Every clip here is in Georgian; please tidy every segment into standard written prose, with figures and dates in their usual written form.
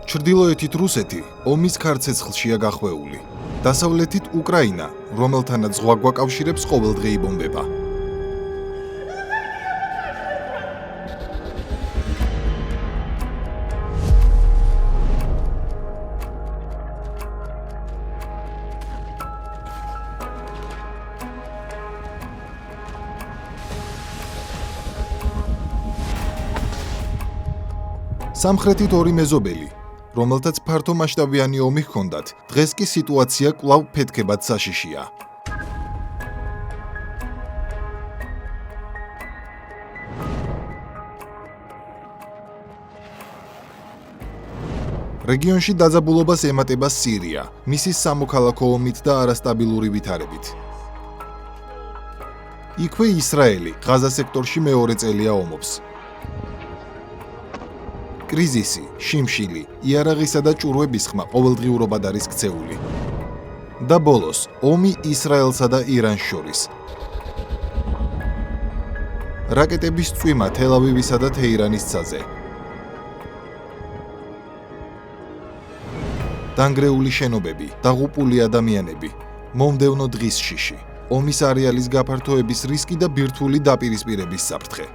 ჩრდილოეთით რუსეთი ომის ქარცეცხლშია გახვეული. დასავლეთით უკრაინა, რომელთანაც ზღვა გვაკავშირებს ყოველდღიი ბომბება. სამხრეთით ორი მეზობელი, რომელთაც ფართო მასშტაბიანი ომი ჰქონდათ, დღეს კი სიტუაცია კვლავ ფეთქებად საშიშია. რეგიონში დაძაბულობას ემატება სირია, მისი სამოქალაქო ომით და არასტაბილური ვითარებით. იქვე ისრაელი, ღაზა სექტორში მეორე წელია ომობს. კრიზისი, შიმშილი, იარაღისა და ჭურვების ხმა ყოველდღიურობად არის ქცეული. და ბოლოს, ომი ისრაელსა და ირანს შორის. რაკეტების წვიმა თელ-ავივისა და თეირანის ცაზე. დანგრეული შენობები, დაღუპული ადამიანები, მომდევნო დღის შიში, ომის არეალის გაფართოების რისკი და ბირთვული დაპირისპირების საფრთხე.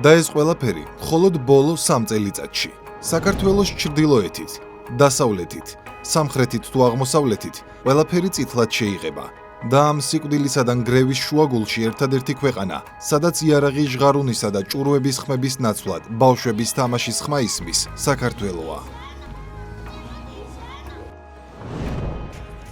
და ეს ყველაფერი მხოლოდ ბოლო 3 წელიწადში. საქართველოს ჩრდილოეთით, დასავლეთით, სამხრეთით თუ აღმოსავლეთით ყველაფერი წითლად შეიღება. და ამ სიკვდილისადან გრევის შუაგულში ერთადერთი ქვეყანა, სადაც იარაღი ჟღარუნისა და ჭურვების ხმების ნაცვლად ბავშვების თამაშის ხმა ისმის, საქართველოა.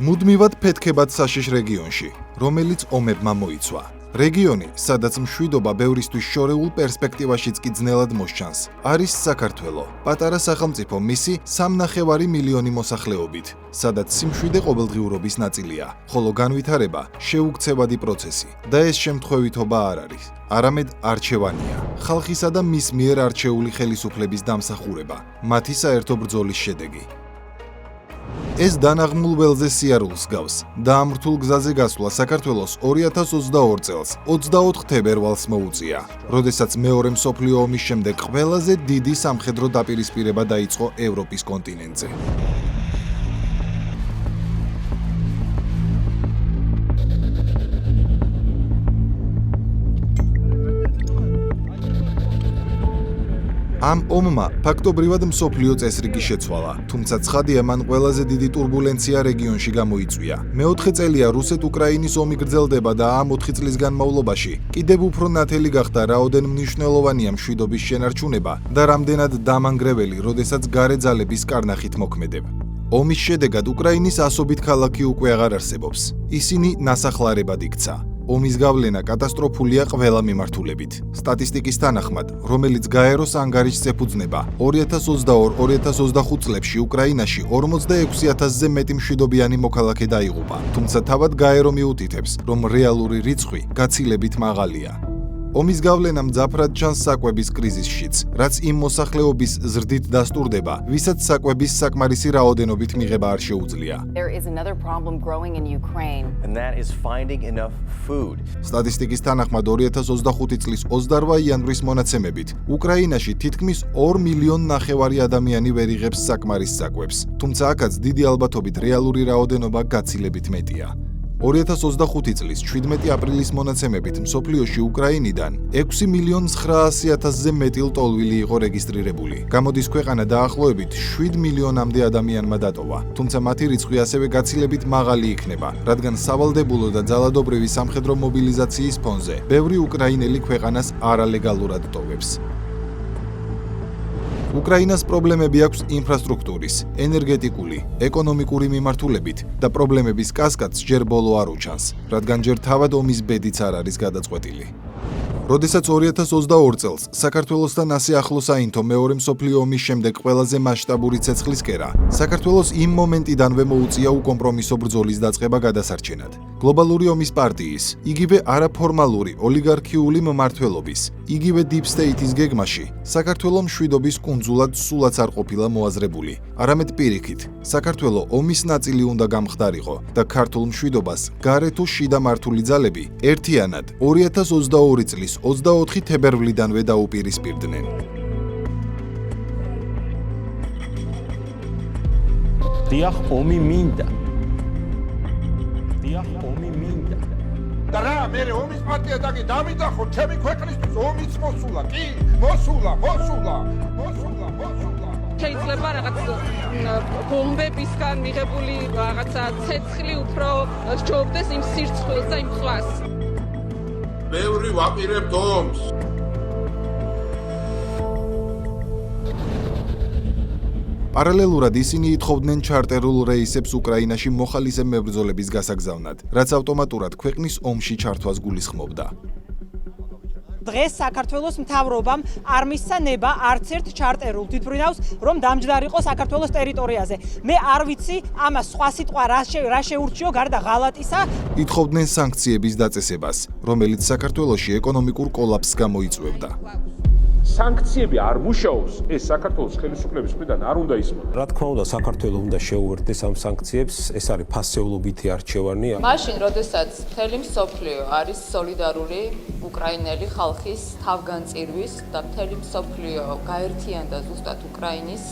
მუდმივად ფეთქებად საშიშ რეგიონში, რომელიც ომებმა მოიცვა. რეგიონი, სადაც მშვიდობა ბევრისთვის შორეულ პერსპექტივაშიც კი ძნელად მოსჩანს, არის საქართველო, პატარა სახელმწიფო მისი 3,5 მილიონი მოსახლეობით, სადაც სიმშვიდე ყოველდღიურობის ნაწილია, ხოლო განვითარება შეუქცევადი პროცესი. და ეს შემთხვევითობა არ არის, არამედ არჩევანია, ხალხისა და მის მიერ არჩეული ხელისუფლების დამსახურება, მათი საერთო ბრძოლის შედეგი. ეს დანაღმულ ველზე სიარულს გავს და ამ რთულ გზაზე გასვლა საქართველოს 2022 წელს 24 თებერვალს მოუწია, როდესაც მეორე მსოფლიო ომის შემდეგ ყველაზე დიდი სამხედრო დაპირისპირება დაიწყო ევროპის კონტინენტზე. ამ ომმა ფაქტობრივად მსოფლიო წესრიგი შეცვალა, თუმცა ცხადია მან ყველაზე დიდი ტურბულენცია რეგიონში გამოიწვია. მეოთხე წელია რუსეთ-უკრაინის ომი გრძელდება და ამ 4 წლის განმავლობაში კიდევ უფრო ნათელი გახდა რაოდენ მნიშვნელოვანია მშვიდობის შენარჩუნება და რამდენად დამანგრეველი, როდესაც გარე ძალების კარნახით მოქმედებ. ომის შედეგად უკრაინის ასობით ქალაქი უკვე აღარ არსებობს. ისინი ნასახლარებად იქცა. ომის გავლენა კატასტროფულია ყველა მიმართულებით. სტატისტიკის თანახმად, რომელიც გაეროს ანგარიშს ეფუძნება, 2022-2025 წლებში უკრაინაში 46,000-ზე მეტი მშვიდობიანი მოქალაქე დაიღუპა. თუმცა თავად გაერო მიუთითებს, რომ რეალური რიცხვი გაცილებით მაღალია. ომის გავლენა მძაფრად ჩანს საკვების კრიზისშიც, რაც იმ მოსახლეობის ზრდით დასტურდება, ვისაც საკვების საკმარისი რაოდენობით მიღება არ შეუძლია. სტატისტიკის თანახმად 2025 წლის 28 იანვრის მონაცემებით, უკრაინაში თითქმის 2,5 მილიონი ადამიანი ვერ იღებს საკმარის საკვებს, თუმცა აქაც დიდი ალბათობით რეალური რაოდენობა გაცილებით მეტია. 2025 წლის 17 აპრილის მონაცემებით მსოფლიოში უკრაინიდან 6,900,000-ზე მეტი ლტოლვილი იყო რეგისტრირებული. გამოდის ქვეყანა დაახლოებით 7 მილიონამდე ადამიანმა დატოვა, თუმცა მათი რიცხვი ასევე გაცილებით მაღალი იქნება, რადგან სავალდებულო და ძალადობრივი სამხედრო მობილიზაციის ფონზე ბევრი უკრაინელი ქვეყანას არალეგალურად ტოვებს. უკრაინას პრობლემები აქვს ინფრასტრუქტურის, ენერგეტიკული, ეკონომიკური მიმართულებით და პრობლემების კასკადს ჯერ ბოლო არ უჩანს, რადგან ჯერ თავად ომის ბედიც არ არის გადაწყვეტილი. როდესაც 2022 წელს საქართველოსთან ასე ახლოს აინთო მეორე მსოფლიო ომის შემდეგ ყველაზე მასშტაბური ცეცხლის კერა, საქართველოს იმ მომენტიდანვე მოუწია უკომპრომისო ბრძოლის დაწყება გადასარჩენად. გლობალური ომის პარტიის, იგივე არაფორმალური ოლიგარქიული მმართველობის, იგივე Deep State-ის გეგმაში, საქართველოს მშვიდობის კუნძულად სულაც არ ყოფილა მოაზრებული. არამედ პირიქით, საქართველოს ომის ნაწილი უნდა გამხდარიყო და ქართულ მშვიდობას გარე თუ შიდა მართული ძალები ერთიანად 2022 წლის 24 თებერვლიდანვე დაუპირისპირდნენ. დიახ, ომი მინდა. დიახ, ომი მინდა. და რა, მე ომის პარტია დამიძახო, ჩემი ქვეყნისთვის ომიც მოსულა, კი, მოსულა. შეიძლება რაღაც ბომბებისგან მიღებული რაღაცა ცეცხლი უფრო სჯობდეს იმ სირცხვილს და იმ ხლას. ბევრი ვაპირებთ ომს. პარალელურად ისინი ითხოვდნენ ჩარტერულ რეისებს უკრაინაში მოხალისე მებრძოლების გასაგზავნად, რაც ავტომატურად ქვეყნის ომში ჩართვას გულისხმობდა. დღეს საქართველოს მთავრობამ არ მისცა ნება არც ერთ ჩარტერულ თვითმფრინავს, რომ დამჯდარიყო საქართველოს ტერიტორიაზე. მე არ ვიცი ამას სხვა სიტყვა რა შეურჩიო გარდა ღალატისა. ითხოვდნენ სანქციების დაწესებას, რომელიც საქართველოში ეკონომიკურ კოლაფსს გამოიწვევდა. სანქციები არ მუშაობს, ეს საქართველოს ხელისუფლების მხრიდან არ უნდა ისმოდა. რა თქმა უნდა, საქართველოს უნდა შეუერთდეს ამ სანქციებს, ეს არის ფასეულობითი არჩევანი. მაშინ, როდესაც მთელი მსოფლიო არის სოლიდარული უკრაინელი ხალხის თავგანწირვის და მთელი მსოფლიო გაერთიანდა ზუსტად უკრაინის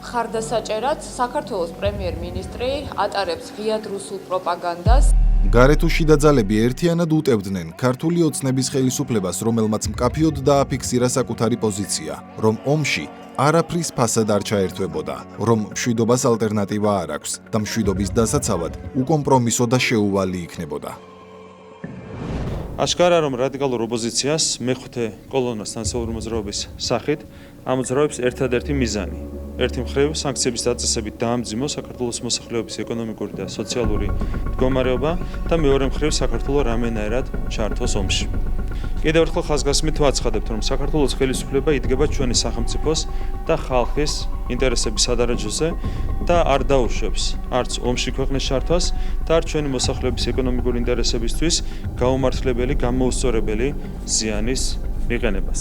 მხარდასაჭერად, საქართველოს პრემიერ-მინისტრი ატარებს ღიად რუსულ პროპაგანდას. გარეთ თუ შიდა ძალები ერთიანად უტევდნენ ქართული ოცნების ხელისუფლებას, რომელმაც მკაფიოდ დააფიქსირა საკუთარი პოზიცია, რომ ომში არაფრის ფასად არ ჩაერთვებოდა, რომ მშვიდობას ალტერნატივა არ აქვს და მშვიდობის დასაცავად უკომპრომისო და შეუვალი იქნებოდა. აშკარა რომ რადიკალურ ოპოზიციას მეხუთე კოლონას ნაციონალური მოძრაობის სახით ამოძრავებს ერთადერთი მიზანი. ერთი მხრივ სანქციების დაწესებით დაამძიმო საქართველოს მოსახლეობის ეკონომიკური და სოციალური მდგომარეობა და მეორე მხრივ საქართველო რამენაერად ჩართოს ომში. კიდევ ერთხელ ხაზგასმით ვაცხადებთ, რომ საქართველოს ხელისუფლება იდგება ჩვენი სახელმწიფოს და ხალხის ინტერესების სადარაჯოზე და არ დაუშვებს არც ომში ქვეყნის ჩართვას და არც ჩვენი მოსახლეობის ეკონომიკური ინტერესებისთვის გაუმართლებელი, გამოუსწორებელი ზიანის მიღენებას.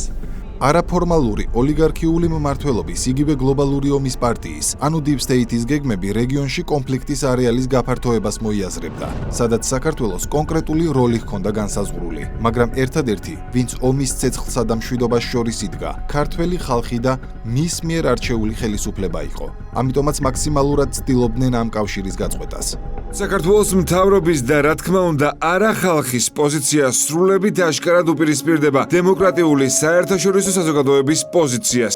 არაფორმალური ოლიგარქიული მმართველობის იგივე გლობალური ომის პარტიის, ანუ Deep State-ის გეგმები რეგიონში კონფლიქტის არეალის გაფართოებას მოიაზრებდა, სადაც საქართველოს კონკრეტული როლი ჰქონდა განსაზღვრული, მაგრამ ერთადერთი, ვინც ომის ცეცხლსა და მშვიდობას შორის იდგა, ქართველი ხალხი და მის მიერ არჩეული ხელისუფლება იყო. ამიტომაც მაქსიმალურად ცდილობდნენ ამ კავშირის გაწყვეტას. საქართველოს მთავრობის და რა თქმა უნდა არა ხალხის პოზიცია სრულებით აშკარად უპირისპირდება დემოკრატიული საერთაშორისო საზოგადოების პოზიციას.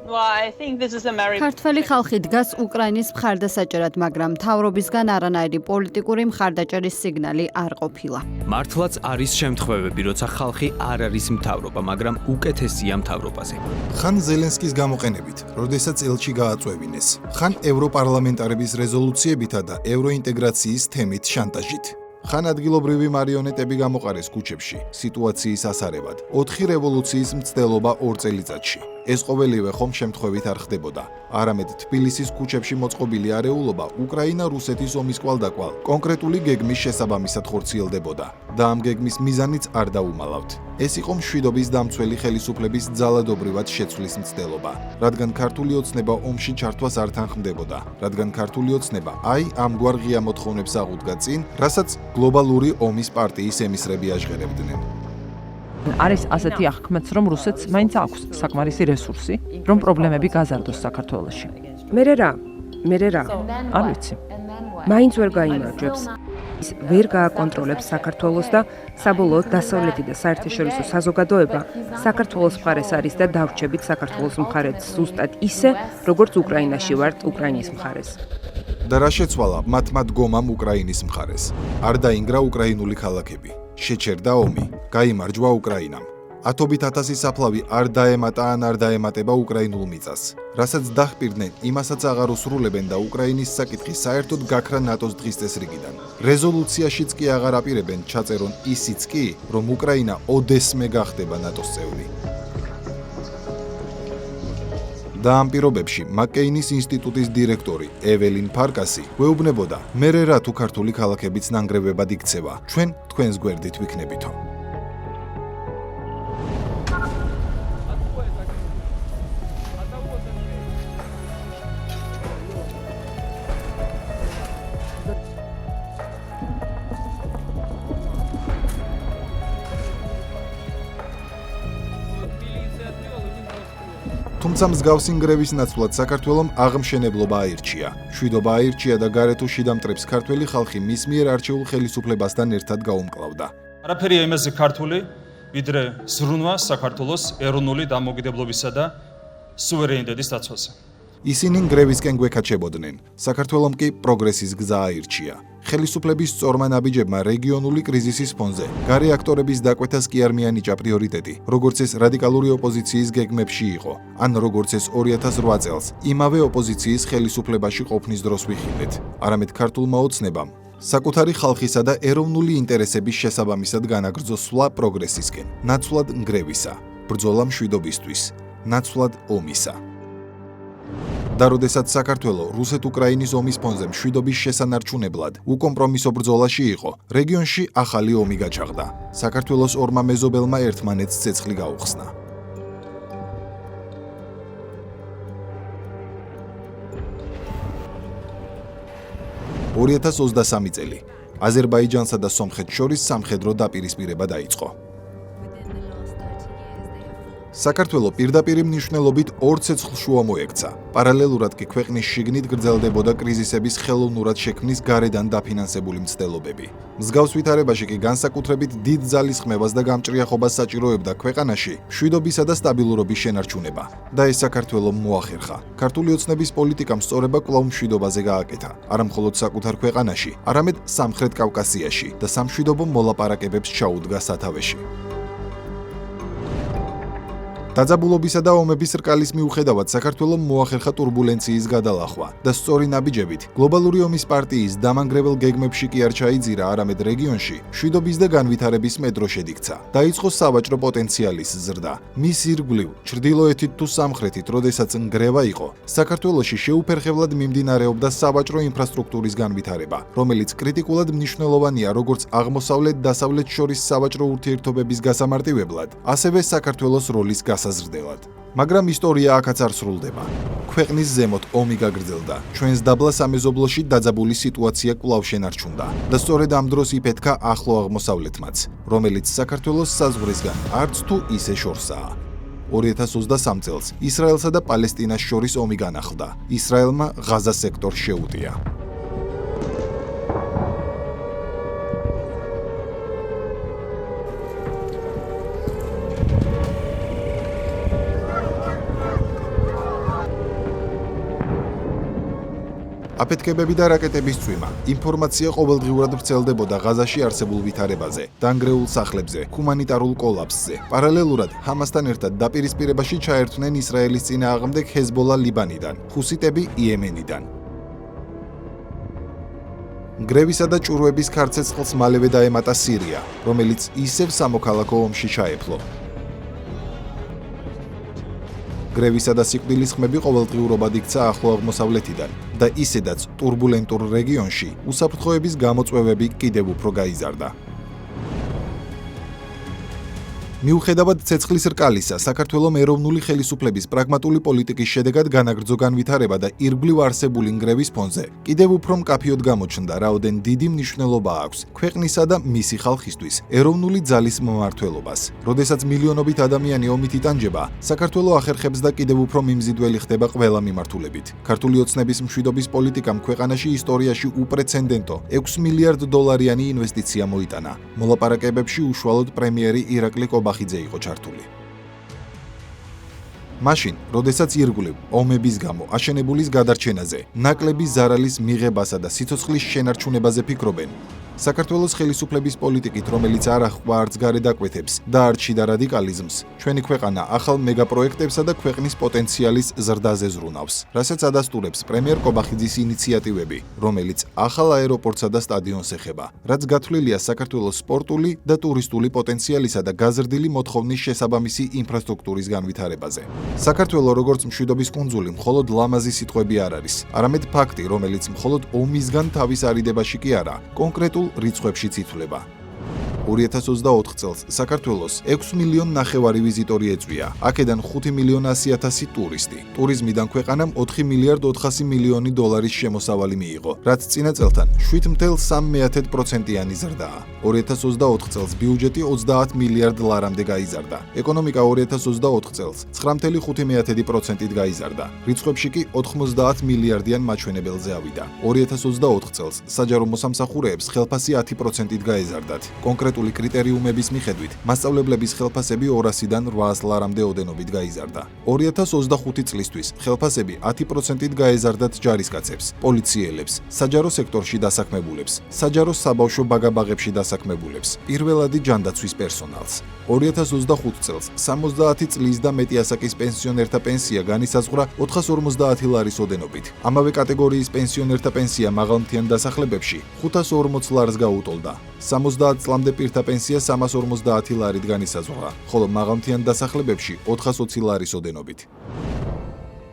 ქართველი ხალხი დგას უკრაინის მხარდასაჭერად, მაგრამ მთავრობისგან არანაირი პოლიტიკური მხარდაჭერის სიგნალი არ ყოფილა. მართლაც არის შემთხვევები, როცა ხალხი არ არის მთავრობა, მაგრამ უკეთესია მთავრობაზე. ხან ზელენსკის გამოყენებით, როდესაც ელჩი გააწვევინეს, ხან ევროპარლამენტარების რეზოლუციებითა და ევროინტეგრაციის თემით შანტაჟით. ხან ადგილობრივი მარიონეტები გამოყარეს ქუჩებში, სიტუაციის ასარებად. 4 რევოლუციის მცდელობა 2 წელიწადში. ეს ყოველივე ხომ შემთხვევით არ ხდებოდა. არამედ თბილისის ქუჩებში მოწყობილი არეულობა უკრაინა-რუსეთის ომის კვალდაკვალ კონკრეტული გეგმის შესაბამისად ხორციელდებოდა და ამ გეგმის მიზანიც არ დაუმალავთ. ეს იყო მშვიდობის დამცველი ხელისუფლების ძალადობრივად შეცვლის მცდელობა, რადგან ქართული ოცნება ომში ჩართვას არ თანხმდებოდა, რადგან ქართული ოცნება აი ამგვარ ღია მოთხოვნებს აღუდგა წინ, რასაც გლობალური ომის პარტიის ემისრები აჟღერებდნენ. არის ასეთი აღქმაც, რომ რუსეთს მაინც აქვს საკმარისი რესურსი, რომ პრობლემები გაზარდოს საქართველოში. მე რა, არ ვიცი. მაინც ვერ გაიმარჯვებს. ის ვერ გააკონტროლებს საქართველოს და საბოლოოდ დასავლეთი და საერთაშორისო საზოგადოება საქართველოს მხარეს არის და დავრჩებით საქართველოს მხარეს ზუსტად ისე, როგორც უკრაინაში ვართ უკრაინის მხარეს. და რა შეცვალა მათ გომამ უკრაინის მხარეს. არ დაინგრა უკრაინული ქალაქები. შეჩერდა ომი, გაიმარჯვა უკრაინამ. ათობით ათასი საფლავი არ დაემატა ან არ დაემატება უკრაინულ მიწას, რასაც დაჰპირდნენ, იმასაც აღარ უსრულებენ და უკრაინის საკითხი საერთოდ გაქრა ნატოს დღის წესრიგიდან. რეზოლუციაშიც კი აღარ აპირებენ ჩაწერონ ისიც კი, რომ უკრაინა ოდესმე გახდება ნატოს წევრი. და ამ პირობებში მაკეინის ინსტიტუტის დირექტორი ეველინ ფარკასი გვეუბნებოდა, მერე რა თუ ქართული ქალაქებიც ნანგრევებად იქცევა, ჩვენ თქვენს გვერდით ვიქნებითო. თუმცა მსგავსი ნგრევის ნაცვლად საქართველომ აღმშენებლობა აირჩია. მშვიდობა აირჩია და გარეთ თუ შიდა მტრებს ქართველი ხალხი მის მიერ არჩეულ ხელისუფლებასთან ერთად გაუმკლავდა. არაფერია იმაზე ქართული, ვიდრე ზრუნვა საქართველოს ეროვნული დამოუკიდებლობისა და სუვერენიტეტის დაცვაზე. ისინი ნგრევისკენ გვეკაჩებოდნენ. საქართველომ კი პროგრესის გზა აირჩია. ხელისუფლების სწორმა ნაბიჯებმა რეგიონული კრიზისის ფონზე გარე აქტორების დაკვეთას კი არ მიანიჭა პრიორიტეტი, როგორც ეს რადიკალური ოპოზიციის გეგმებში იყო, ან როგორც ეს 2008 წელს იმავე ოპოზიციის ხელისუფლებაში ყოფნის დროს ვიხილეთ. არამედ ქართულმა ოცნებამ საკუთარი ხალხისა და ეროვნული ინტერესების შესაბამისად განაგრძო სვლა პროგრესისკენ, ნაცვლად ნგრევისა, ბრძოლა მშვიდობისთვის, ნაცვლად ომისა. და როდესაც საქართველო რუსეთ-უკრაინის ომის ფონზე მშვიდობის შესანარჩუნებლად უკომპრომისო ბრძოლაში იყო, რეგიონში ახალი ომი გაჩაღდა. საქართველოს ორმა მეზობელმა ერთმანეთს ცეცხლი გაუხსნა. (2023 წელი). აზერბაიჯანსა და სომხეთს შორის სამხედრო დაპირისპირება დაიწყო. საქართველო პირდაპირ მნიშვნელობით ორ ცეცხლს მოექცა. პარალელურად კი ქვეყნის შიგნით გრძელდებოდა კრიზისების ხელოვნურად შექმნის გარედან დაფინანსებული მცდელობები. მსგავს ვითარებაში კი განსაკუთრებით დიდ ძალისხმევას და გამჭრიახობას საჭიროებდა ქვეყანაში მშვიდობისა და სტაბილურობის შენარჩუნება. და ეს საქართველომ მოახერხა. ქართული ოცნების პოლიტიკამ სწორება კვლავ მშვიდობაზე გააკეთა. არა მხოლოდ საკუთარ ქვეყანაში, არამედ სამხრეთ კავკასიაში და სამშვიდობო მოლაპარაკებებს ჩაუდგა სათავეში. დაძაბულობისა და ომების რკალის მიუხედავად საქართველომ მოახერხა ტურბულენციის გადალახვა და სწორი ნაბიჯებით გლობალური ომის პარტიის დამანგრეველ გეგმებში კი არ ჩაიძირა, არამედ რეგიონში მშვიდობის და განვითარების მეტრო შედიქცა. დაიწყო სავაჭრო პოტენციალის ზრდა. მის ირგვლივ, ჩრდილოეთით თუ სამხრეთით, როდესაც ნგრევა იყო, საქართველოში შეუფერხებლად მიმდინარეობდა სავაჭრო ინფრასტრუქტურის განვითარება, რომელიც კრიტიკულად მნიშვნელოვანია როგორც აღმოსავლეთ-დასავლეთ შორის სავაჭრო ურთიერთობების გასამარტივებლად, ასევე საქართველოს როლის გასაზრდელად. მაგრამ ისტორია აქაც არ სრულდება. ქვეყნის ზემოთ ომი გაგრძელდა. ჩვენს დაბლა სამეზობლოში დაძაბული სიტუაცია კვლავ შენარჩუნდა და სწორედ ამ დროს იფეთქა ახლო აღმოსავლეთმაც, რომელიც საქართველოს საზღვრისგან არც თუ ისე შორსაა. 2023 წელს ისრაელსა და პალესტინას შორის ომი განახლდა. ისრაელმა ღაზას სექტორს შეუტია. აფეთქებები და რაკეტების წვიმა, ინფორმაცია ყოველდღიურად ვრცელდებოდა ღაზაში არსებულ ვითარებაზე, დანგრეულ სახლებზე, ჰუმანიტარულ კოლაფსზე. პარალელურად, ჰამასთან ერთად დაპირისპირებაში ჩაერთვნენ ისრაელის წინააღმდეგ ჰეზბოლა ლიბანიდან, ჰუსიტები იემენიდან. ნგრევისა და ჭურვების ქარცეცხლს მალევე დაემატა სირია, რომელიც ისევ სამოქალაქო ომში ჩაეფლო. გრევისა და სიკვდილის ხმები ყოველდღიურობად იქცა ახლო აღმოსავლეთიდან და ისედაც ტურბულენტურ რეგიონში უსაფრთხოების გამოწვევები კიდევ უფრო გაიზარდა. მიუხედავად ცეცხლის რკალისა, საქართველოს ეროვნული ხელისუფლების პრაგმატული პოლიტიკის შედეგად განაგრძო განვითარება და ირგვლივ არსებული ნგრევის ფონზე კიდევ უფრო მკაფიოდ გამოჩნდა, რაოდენ დიდი მნიშვნელობა აქვს ქვეყნისა და მისი ხალხისთვის ეროვნული ძალის მმართველობას. როდესაც მილიონობით ადამიანი ომით იტანჯება, საქართველოს ახერხებს და კიდევ უფრო მიმზიდველი ხდება ყველა მიმართულებით. ქართული ოცნების მშვიდობის პოლიტიკამ ქვეყანაში ისტორიაში უპრეცედენტო 6 მილიარდ დოლარიანი ინვესტიცია მოიტანა. მოლაპარაკებებში უშუალოდ პრემიერი ირაკლი ხიძე იყო ჩართული. მაშინ, როდესაც ირგვლივ ომების გამო აშენებულის გადარჩენაზე, ნაკლები ზარალის მიღებასა და სიცოცხლის შენარჩუნებაზე ფიქრობენ, საქართველოს ხელისუფლების პოლიტიკით, რომელიც არ ახვა არც გარე დაკვეთებს და არ ჩიდა რადიკალიზმს, ჩვენი ქვეყანა ახალ მეგაპროექტებსა და ქვეყნის პოტენციალის ზრდაზე ზრუნავს, რასაც ადასტურებს პრემიერ კობახიძის ინიციატივები, რომელიც ახალ აეროპორტსა და სტადიონს ეხება, რაც გათვლილია საქართველოს სპორტული და ტურისტული პოტენციალისა და გაზრდილი მოთხოვნის შესაბამისი ინფრასტრუქტურის განვითარებაზე. საქართველოს როგორც მშვიდობის კუნძული მხოლოდ ლამაზი სიტყვები არ არის, არამედ ფაქტი, რომელიც მხოლოდ ომისგან თავის არიდებაში კი არა, კონკრეტულ რიცხვებშიც ითვლება. 2024 წელს საქართველოს 6 მილიონ ნახევარი ვიზიტორი ეწვია. აქედან 5 მილიონ 100.000 ტურისტი. ტურიზმიდან ქვეყანამ 4 მილიარდ 400 მილიონი დოლარის შემოსავალი მიიღო, რაც წინა წელთან 7.3%-იანი ზრდაა. 2024 წელს ბიუჯეტი 30 მილიარდ ლარამდე გაიზარდა. ეკონომიკა 2024 წელს 9.5%-ით გაიზარდა. რიცხვებში კი 90 მილიარდიან მაჩვენებელზე ავიდა. 2024 წელს საჯარო მოსამსახურეებს ხელფასი 10%-ით გაეზარდათ. კონკრეტული კრიტერიუმების მიხედვით მასწავლებლების ხელფასები 200-დან 800 ლარამდე ოდენობით გაიზარდა. 2025 წლისთვის ხელფასები 10%-ით გაეზარდათ ჯარისკაცებს, პოლიციელებს, საჯარო სექტორში დასაქმებულებს, საჯარო საბავშვო ბაგაბაღებში დასაქმებულებს, პირველადი ჯანდაცვის პერსონალს. 2025 წელს 70 წლის და მეტი ასაკის პენსიონერთა პენსია განისაზღვრა 450 ლარის ოდენობით. ამავე კატეგორიის პენსიონერთა პენსია მაღალმთიან დასახლებებში 540 ლარს გაუტოლდა. 70 წლამდე პირთა პენსია 350 ლარით განისაზღვრა, ხოლო მაღალმთიან დასახლებებში 420 ლარის ოდენობით.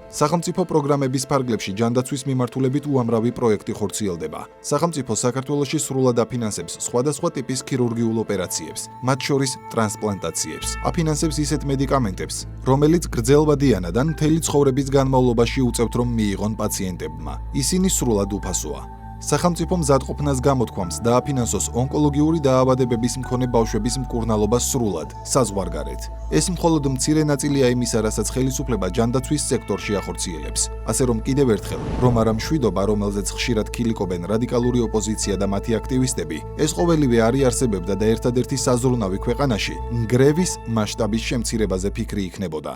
სახელმწიფო პროგრამების ფარგლებში ჯანდაცვის მიმართულებით უამრავი პროექტი ხორციელდება. სახელმწიფო საქართველოში სრულად აფინანსებს სხვადასხვა ტიპის ქირურგიულ ოპერაციებს, მათ შორის ტრანსპლანტაციებს. აფინანსებს ისეთ მედიკამენტებს, რომელიც გრძელვადიან და მთელი ცხოვრების განმავლობაში უწევთ რომ მიიღონ პაციენტებმა. ისინი სრულად უფასოა. სახელმწიფო მზადყოფნას გამოთქვამს დააფინანსოს ონკოლოგიური დაავადებების მქონე ბავშვების მკურნალობა სრულად, საზღვარგარეთ. ეს მხოლოდ მცირე ნაწილია იმისა, რასაც ხელისუფლება ჯანდაცვის სექტორში ახორციელებს. ასე რომ კიდევ ერთხელ, რომ არა მშვიდობა, რომელზეც ხშირად ქილიკობენ რადიკალური ოპოზიცია და მათი აქტივისტები, ეს ყოველივე არ იარსებებდა და ერთადერთი საზრუნავი ქვეყანაში ნგრევის მასშტაბის შემცირებაზე ფიქრი იქნებოდა.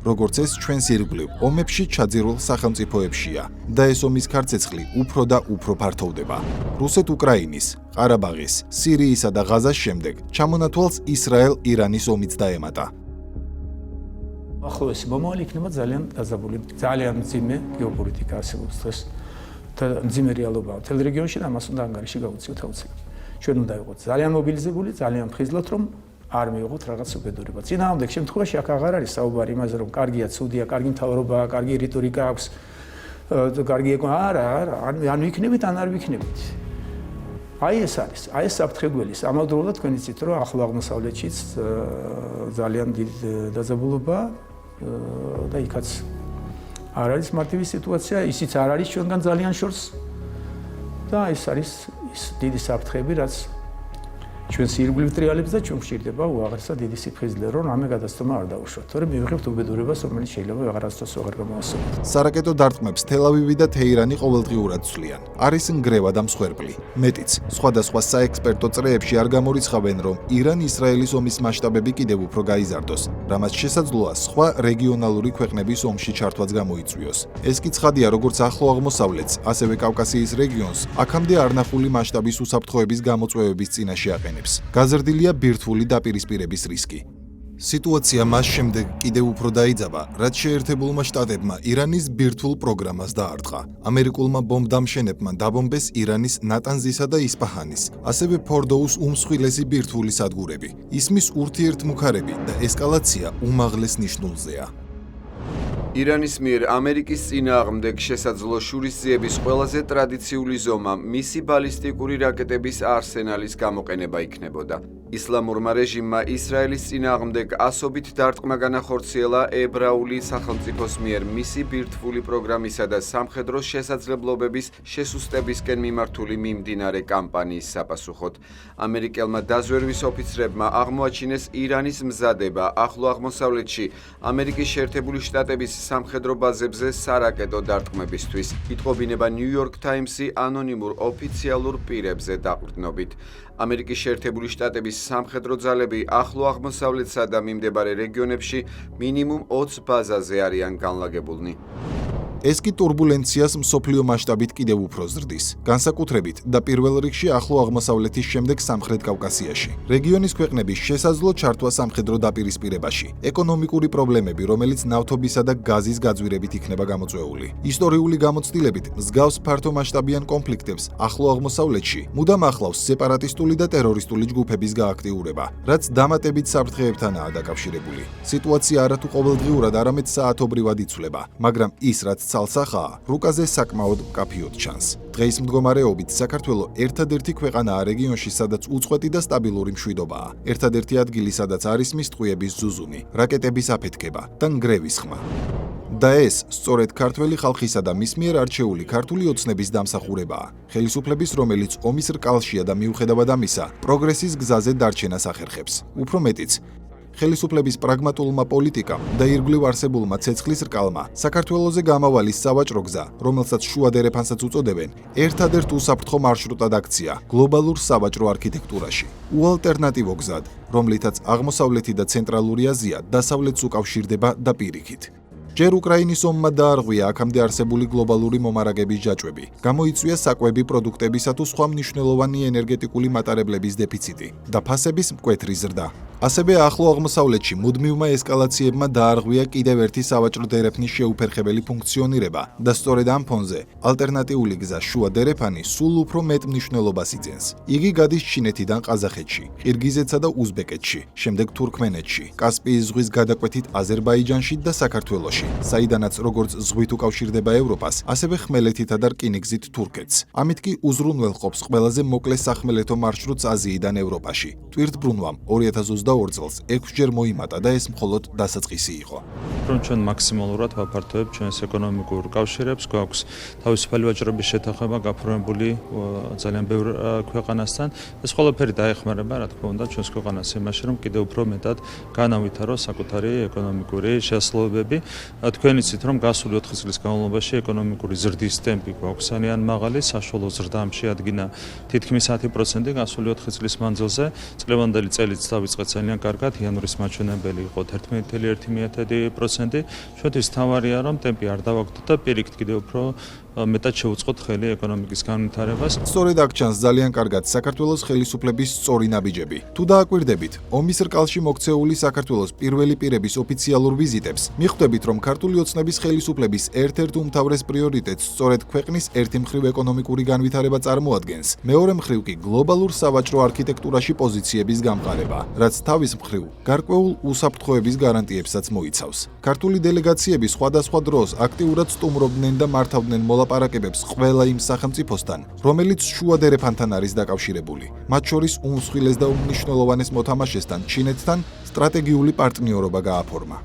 როგორც ეს ჩვენს ირგვლივ ომებში ჩაძირულ სახელმწიფოებშია და ეს ომის ქარცეცხლი უფრო და უფრო ფართოვდება. რუსეთ-უკრაინის, ყარაბაღის, სირიისა და ღაზას შემდეგ ჩამონათვალს ისრაელ-ირანის ომიც დაემატა. ახლოვესი მომავალი იქნება ძალიან დაზაბული, ძალიან მძიმე გეოპოლიტიკა არსებობს დღეს და მძიმე რეალობაა მთელ რეგიონში და ამას უნდა ანგარიში გავუწიოთ აუცილებლად. ჩვენ უნდა ვიყოთ ძალიან მობილიზებული, ძალიან მხიზლად, რომ არ მიიღოთ რაღაც უბედურება. წინააღმდეგ შემთხვევაში აქ აღარ არის საუბარი იმაზე, რომ კარგია, ცუდია, კარგი მთავრობაა, კარგი რიტორიკა აქვს, კარგი არა, ან ვიქნებით, ან არ ვიქნებით. აი ეს არის, აი ეს საფრთხე გველის. ამავდროულად თქვენ იცით, რომ ახლო აღმოსავლეთშიც ძალიან დიდი დაძაბულობა და იქაც არ არის მარტივი სიტუაცია, ისიც არ არის ჩვენგან ძალიან შორს და ეს არის ის დიდი საფრთხეები, რაც ჩვენს ირგვლივ ტრიალებს და ჩვენ გვჭირდება უაღრესად დიდი სიფხიზლე, რომ ამე გადაცემა არ დაუშვათ. თორემ მივიღებთ უბედურებას, რომელიც შეიძლება ვეღარასდროს აღარ გამოვასწოროთ. სარაკეტო დარტყმებს თელ-ავივი და თეირანი ყოველდღიურად ცვლიან. არის ნგრევა და მსხვერპლი. მეტიც, სხვადასხვა საექსპერტო წრეებში არ გამორიცხავენ, რომ ირან-ისრაელის ომის მასშტაბები კიდევ უფრო გაიზარდოს, რამაც შესაძლოა სხვა რეგიონალური ქვეყნების ომში ჩართვაც გამოიწვიოს. ეს კი ცხადია როგორც ახლო აღმოსავლეთს, ასევე კავკასიის რეგიონს, აქამდე არნახული მასშტაბის უსაფრთხოების გამოწვევების წინაშე აყენებს. გაზრდილია ბირთვული დაპირისპირების რისკი. სიტუაცია მას შემდეგ კიდევ უფრო დაიძაბა, რაც შეერთებულმა შტატებმა ირანის ბირთვულ პროგრამას დაარტყა. ამერიკულმა ბომბდამშენებმა დაბომბეს ირანის ნატანზისა და ისპაჰანის, ასევე ფორდოუს უმსხვილესი ბირთვული სადგურები. ისმის ურთიერთმუქარები და ესკალაცია უმაღლეს ნიშნულზეა. ირანის მიერ ამერიკის წინააღმდეგ შესაძლო შურისძიების ყველაზე ტრადიციული ზომა მისი ბალისტიკური რაკეტების არსენალის გამოყენება იქნებოდა. ისლამურმა რეჟიმმა ისრაელის წინააღმდეგ ასობით დარტყმა განახორციელა ებრაული სახელმწიფოს მიერ მისი ბირთვული პროგრამისა და სამხედრო შესაძლებლობების შესუსტებისკენ მიმართული მიმდინარე კამპანიის საპასუხოდ. ამერიკელმა დაზვერვის ოფიცრებმა აღმოაჩინეს ირანის მზადება ახლო აღმოსავლეთში ამერიკის შეერთებული შტატების სამხედრო ბაზებზე სარაკეტო დარტყმებისთვის. იტყობინება New York Times-ი ანონიმურ ოფიციალურ პირებზე დაყრდნობით. ამერიკის შეერთებული შტატების სამხედრო ძალები ახლო აღმოსავლეთსა და მიმდებარე რეგიონებში მინიმუმ 20 ბაზაზე არიან განლაგებულნი. ეს კი турბულენციას მსოფლიო მასშტაბით კიდევ უფრო ზრდის, განსაკუთრებით და პირველ რიგში ახლო აღმოსავლეთის შემდეგ სამხრეთ კავკასიაში. რეგიონის ქვეყნების შესაძლო ჩართვა სამხედრო დაპირისპირებაში, ეკონომიკური პრობლემები, რომელიც ნავთობისა და გაზის გაძვირებით იქნება გამოწვეული. ისტორიული გამოცდილებით მსგავს ფართომასშტაბიან კონფლიქტებს ახლო აღმოსავლეთში მუდამ ახლავს სეპარატისტული და ტერორისტული ჯგუფების გააქტიურება, რაც დამატებით საფრთხეებთანაა დაკავშირებული. სიტუაცია არათუ ყოველდღიურად, არამედ საათობრივად იცვლება, მაგრამ ის, რაც სალსახაა, რუკაზე საკმაოდ მკაფიოდ ჩანს. დღეის მდგომარეობით საქართველო ერთადერთი ქვეყანაა რეგიონში, სადაც უწყვეტი და სტაბილური მშვიდობაა. ერთადერთი ადგილი, სადაც არის მის ტყვიების ზუზუმი, რაკეტების აფეთქება და ნგრევის ხმა. და ეს სწორედ ქართველი ხალხისა და მის მიერ არჩეული ქართული ოცნების დამსახურებაა. ხელისუფლების, რომელიც ომის რკალშია და მიუხედავად ამისა, პროგრესის გზაზე დარჩენას ახერხებს. უფრო მეტიც, ხელისუფლების პრაგმატულმა პოლიტიკამ და ირგვლივ არსებულმა ცეცხლის რკალმა საქართველოზე გამავალის სავაჭრო გზა, რომელსაც შუა დერეფანსაც უწოდებენ, ერთადერთ უსაფრთხო მარშრუტად აქცია გლობალურ სავაჭრო არქიტექტურაში. უალტერნატივო გზად, რომლითაც აღმოსავლეთი და ცენტრალური აზია დასავლეთს უკავშირდება და პირიქით. ჯერ უკრაინის ომმა დაარღვია აქამდე არსებული გლობალური მომარაგების ჯაჭვები, გამოიწვია საკვები პროდუქტებისა თუ სხვა მნიშვნელოვანი ენერგეტიკული მატარებლების დეფიციტი და ფასების მკვეთრი ზრდა. ასევე ახლო აღმოსავლეთში მუდმივმა ესკალაციებმა დაარღვია კიდევ ერთი სავაჭრო დერეფნის შეუფერხებელი ფუნქციონირება და სწორედ ამ ფონზე ალტერნატიული გზა შუა დერეფანი სულ უფრო მეტ მნიშვნელობას იძენს. იგი გადის ჩინეთიდან ყაზახეთში, ყირგიზეთსა და უზბეკეთში, შემდეგ თურქმენეთში, კასპიის ზღვის გადაკვეთით აზერბაიჯანში და საქართველოში, საიდანაც როგორც ზღვით უკავშირდება ევროპას, ასევე ხმელეთითა და რკინიგზით თურქეთს. ამით კი უზრუნველყოფს ყველაზე მოკლე სახმელეთო მარშრუტს აზიიდან ევროპაში. ტვირთბრუნვამ 2022 წელს 6-ჯერ მოიმატა და ეს მხოლოდ დასაწყისი იყო. რომ ჩვენ მაქსიმალურად ვაფართოებთ ჩვენს ეკონომიკურ კავშირებს, გვაქვს თავისუფალი ვაჭრობის შეთანხმება გაფორმებული ძალიან ბევრ ქვეყანასთან. ეს ყველაფერი დაეხმარება, რა თქმა უნდა, ჩვენს ქვეყანას იმაში, რომ კიდევ უფრო მეტად განავითაროს საკუთარი ეკონომიკური შესაძლებლობები. თქვენ იცით, რომ გასული 4 წლის განმავლობაში ეკონომიკური ზრდის ტემპი გვაქვს ძალიან მაღალი, საშუალო ზრდა შეადგინა თითქმის 10% გასული 4 წლის მანძილზე. წლევანდელი წელიც დავიწყეთ ძალიან კარგად, იანვრის მაჩვენებელი იყო 11.1%. ჩვენთვის თავარია, რომ ტემპი არ დავაგდოთ და პირიქით კიდევ უფრო მეტად შევუწყოთ ხელი ეკონომიკის განვითარებას. სწორედ აქ ჩანს ძალიან კარგად საქართველოს ხელისუფლების სწორი ნაბიჯები. თუ დააკვირდებით, ომის რკალში მოქცეული საქართველოს პირველი პირების ოფიციალურ ვიზიტებს, მიხვდებით, რომ ქართული ოცნების ხელისუფლების ერთ-ერთ უმთავრეს პრიორიტეტს სწორედ ქვეყნის ერთი მხრივ ეკონომიკური განვითარება წარმოადგენს, მეორე მხრივ კი გლობალურ სავაჭრო არქიტექტურაში პოზიციების გამყარება, რაც თავის მხრივ გარკვეულ უსაფრთხოების გარანტიებსაც მოიცავს. ქართული დელეგაციები სხვადასხვა დროს აქტიურად სტუმრობდნენ და მართავდნენ ლაპარაკებებს ყველა იმ სახელმწიფოსთან, რომელიც შუა დერეფანთან არის დაკავშირებული. მათ შორის უმსხვილეს და უმნიშვნელოვანეს მოთამაშესთან, ჩინეთთან სტრატეგიული პარტნიორობა გააფორმა.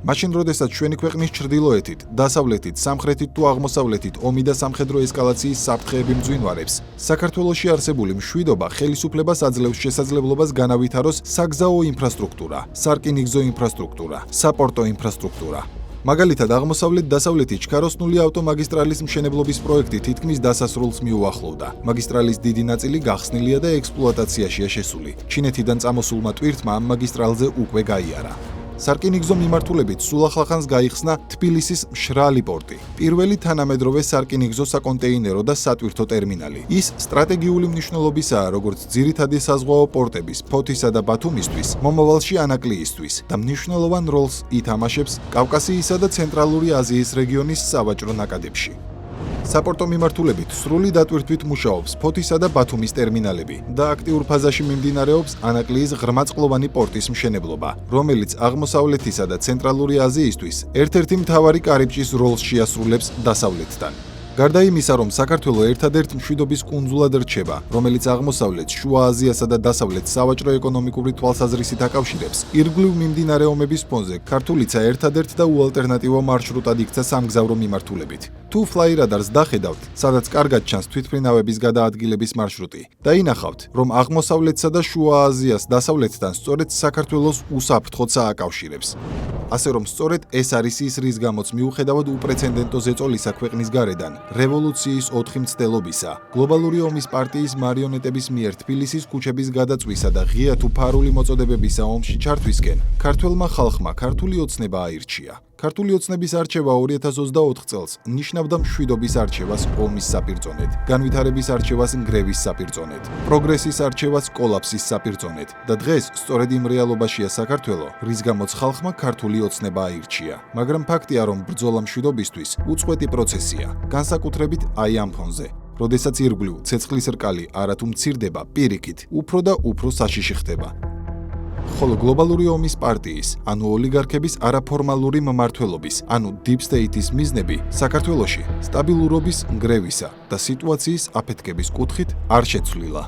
მაშინ, როდესაც ჩვენი ქვეყნის ჩრდილოეთით, დასავლეთით, სამხრეთით თუ აღმოსავლეთით ომი და სამხედრო ესკალაციის საფრთხეები მძვინვარებს, საქართველოში არსებული მშვიდობა ხელისუფლებას აძლევს შესაძლებლობას განავითაროს საგზაო ინფრასტრუქტურა, სარკინიგზო ინფრასტრუქტურა, საპორტო ინფრასტრუქტურა. მაგალითად, აღმოსავლეთ-დასავლეთით ჩქაროსნული ავტომაგისტრალის მშენებლობის პროექტი თითქმის დასასრულს მიუახლოვდა. მაგისტრალის დიდი ნაწილი გახსნილია და ექსპლუატაციაშია შესული. ჩინეთიდან წამოსულმა ტვირთმა ამ მაგისტრალზე უკვე გაიარა. სარკინიგზო მიმართულებით სულ ახლახანს გაიხსნა თბილისის მშრალი პორტი, პირველი თანამედროვე სარკინიგზო საკონტეინერო და სატვირთო ტერმინალი. ის სტრატეგიული მნიშვნელობისაა როგორც ძირითადი საზღვაო პორტების, ფოთისა და ბათუმისთვის, მომავალში ანაკლიისთვის და მნიშვნელოვან როლს ითამაშებს კავკასიისა და ცენტრალური აზიის რეგიონის სავაჭრო ნაკადებში. საპორტო მიმართულებით სრული დატვირთვით მუშაობს ფოთისა და ბათუმის ტერმინალები და აქტიურ ფაზაში მიმდინარეობს ანაკლიის ღრმაწყლოვანი პორტის მშენებლობა, რომელიც აღმოსავლეთისა და ცენტრალური აზიისთვის ერთ-ერთი მთავარი კარიბჭის როლს შეასრულებს დასავლეთთან. გარდა იმისა, რომ საქართველო ერთადერთ მშვიდობის კუნძულად რჩება, რომელიც აღმოსავლეთს, შუა აზიასა და დასავლეთს სავაჭრო-ეკონომიკური თვალსაზრისით აკავშირებს, ირგვლივ მიმდინარე ომების ფონზე ქართულიცა ერთადერთ და უალტერნატივო მარშრუტად იქცა სამგზავრო მიმართულებით. თუ ფლაირადარს დახედავთ, სადაც კარგად ჩანს თვითმფრინავების გადაადგილების მარშრუტი, და ინახავთ, რომ აღმოსავლეთსა და შუა აზიას დასავლეთთან სწორედ საქართველოს უსაფრთხოდ ააკავშირებს. ასე რომ სწორედ ეს არის ის, რის გამოც მიუხედავად უპრეცედენტო ზეწოლისა ქვეყნის გარედან, რევოლუციის 4 მცდელობისა, გლობალური ომის პარტიის მარიონეტების მიერ თბილისის ქუჩების გადაწვისა და ღია თუ ფარული მოწოდებებისა ომში ჩართვისკენ, ქართველმა ხალხმა ქართული ოცნება აირჩია. ქართული ოცნების არჩევა 2024 წელს ნიშნავდა მშვიდობის არჩევას ომის საპირწონედ, განვითარების არჩევას ნგრევის საპირწონედ, პროგრესის არჩევას კოლაფსის საპირწონედ და დღეს სწორედ იმ რეალობაშია საქართველო, რის გამოც ხალხმა ქართული ოცნება აირჩია. მაგრამ ფაქტია, რომ ბრძოლა მშვიდობისთვის უწყვეტი პროცესია, განსაკუთრებით აი ამ ფონზე. როდესაც ირგვლივ ცეცხლის რკალი არათუ მცირდება, პირიქით, უფრო და უფრო საშიში ხდება. ხოლო გლობალური ომის პარტიის, ანუ ოლიგარქების არაფორმალური მმართველობის, ანუ Deep State-ის მიზნები საქართველოში სტაბილურობის ნგრევისა და სიტუაციის აფეთქების კუთხით არ შეცვლილა.